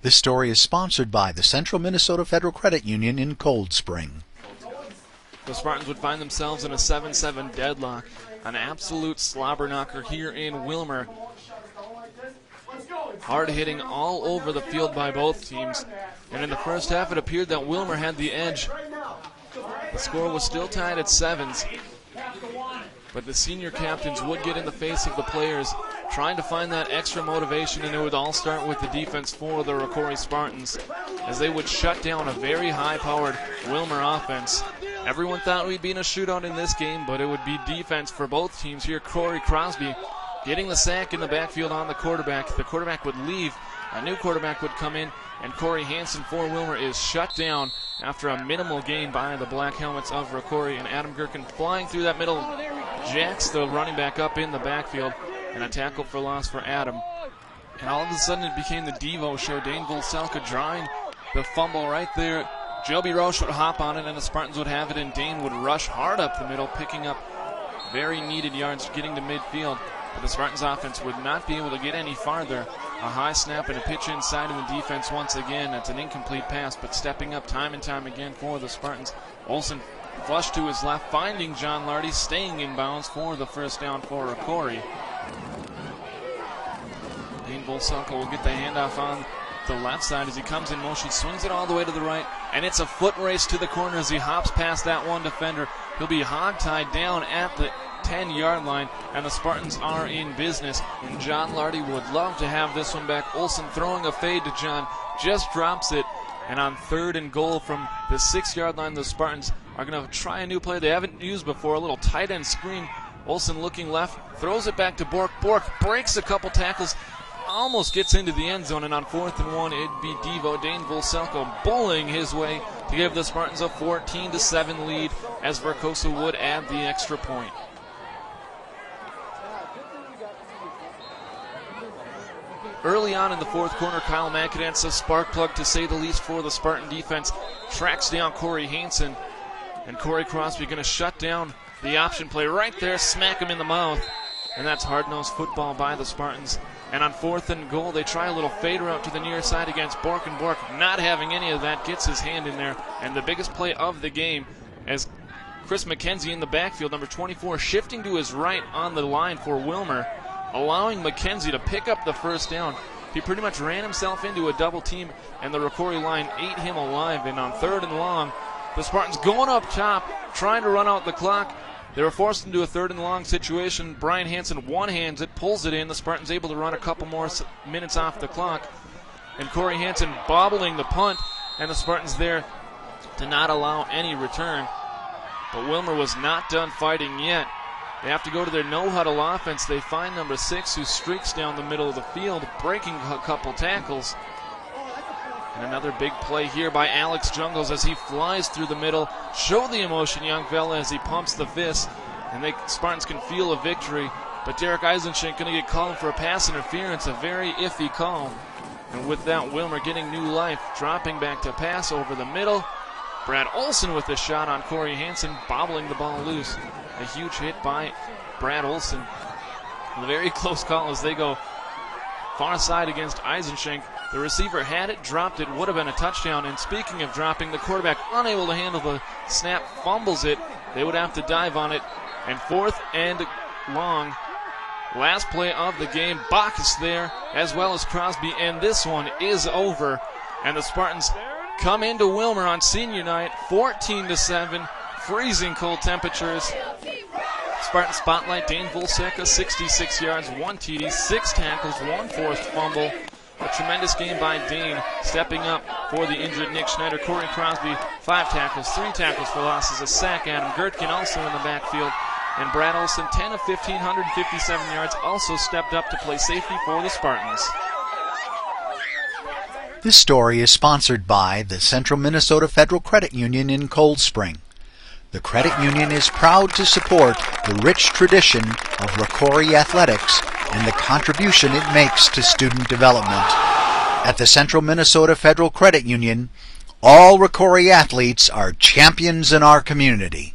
This story is sponsored by the Central Minnesota Federal Credit Union in Cold Spring. The Spartans would find themselves in a 7-7 deadlock. An absolute slobber knocker here in Willmar. Hard hitting all over the field by both teams. And in the first half it appeared that Willmar had the edge. The score was still tied at 7s. But the senior captains would get in the face of the players, trying to find that extra motivation, and it would all start with the defense for the Rocori Spartans, as they would shut down a very high-powered Willmar offense. Everyone thought we'd be in a shootout in this game, but it would be defense for both teams here. Corey Crosby getting the sack in the backfield on the quarterback. The quarterback would leave. A new quarterback would come in, and Corey Hansen for Willmar is shut down after a minimal gain by the black helmets of Rocori, and Adam Gherkin flying through that middle jacks the running back up in the backfield, and a tackle for loss for Adam. And all of a sudden it became the Devo show. Dane Volselka drawing the fumble right there. Joby Roche would hop on it, and the Spartans would have it, and Dane would rush hard up the middle, picking up very needed yards getting to midfield. But the Spartans offense would not be able to get any farther. A high snap and a pitch inside of the defense once again. It's an incomplete pass, but stepping up time and time again for the Spartans. Olsen flushed to his left, finding John Lardy, staying in bounds for the first down for Rocori. Dane Volselka will get the handoff on the left side as he comes in motion, swings it all the way to the right, and it's a foot race to the corner as he hops past that one defender. He'll be hog-tied down at the 10-yard line, and the Spartans are in business. And John Lardy would love to have this one back. Olsen throwing a fade to John, just drops it. And on 3rd and goal from the 6-yard line, the Spartans are going to try a new play they haven't used before, a little tight end screen. Olsen looking left, throws it back to Bork. Bork breaks a couple tackles, almost gets into the end zone, and on 4th and 1, it'd be Devo, Dane Volselka, bullying his way to give the Spartans a 14-7 lead, as Verkosa would add the extra point. Early on in the 4th quarter, Kyle McAdance, a spark plug to say the least for the Spartan defense, tracks down Corey Hansen, and Corey Crosby going to shut down the option play right there, smack him in the mouth, and that's hard-nosed football by the Spartans. And on 4th and goal, they try a little fade route to the near side against Bork, and Bork not having any of that, gets his hand in there, and the biggest play of the game as Chris McKenzie in the backfield, number 24, shifting to his right on the line for Willmar, allowing McKenzie to pick up the first down. He pretty much ran himself into a double team, and the Rocori line ate him alive. And on 3rd and long, the Spartans going up top, trying to run out the clock. They were forced into a 3rd and long situation. Brian Hansen one-hands it, pulls it in. The Spartans able to run a couple more minutes off the clock. And Corey Hansen bobbling the punt, and the Spartans there to not allow any return. But Willmar was not done fighting yet. They have to go to their no-huddle offense. They find number 6, who streaks down the middle of the field, breaking a couple tackles. And another big play here by Alex Jungles as he flies through the middle. Show the emotion, young fella, as he pumps the fist. And Spartans can feel a victory. But Derek Eisenschenk going to get called for a pass interference, a very iffy call. And with that, Willmar getting new life, dropping back to pass over the middle. Brad Olsen with the shot on Corey Hansen, bobbling the ball loose. A huge hit by Brad Olsen. A very close call as they go far side against Eisenschenk. The receiver had it, dropped it, would have been a touchdown. And speaking of dropping, the quarterback unable to handle the snap, fumbles it. They would have to dive on it. And 4th and long, last play of the game. Bacchus there, as well as Crosby, and this one is over. And the Spartans come into Willmar on senior night, 14-7, freezing cold temperatures. Spartan spotlight, Dane Volselka, 66 yards, 1 TD, 6 tackles, 1 forced fumble. A tremendous game by Dane, stepping up for the injured Nick Schneider. Corey Crosby, 5 tackles, 3 tackles for losses, a sack. Adam Gherkin also in the backfield. And Brad Olsen, 10 of 15, 157 yards, also stepped up to play safety for the Spartans. This story is sponsored by the Central Minnesota Federal Credit Union in Cold Spring. The credit union is proud to support the rich tradition of Rocori athletics and the contribution it makes to student development. At the Central Minnesota Federal Credit Union, all Rocori athletes are champions in our community.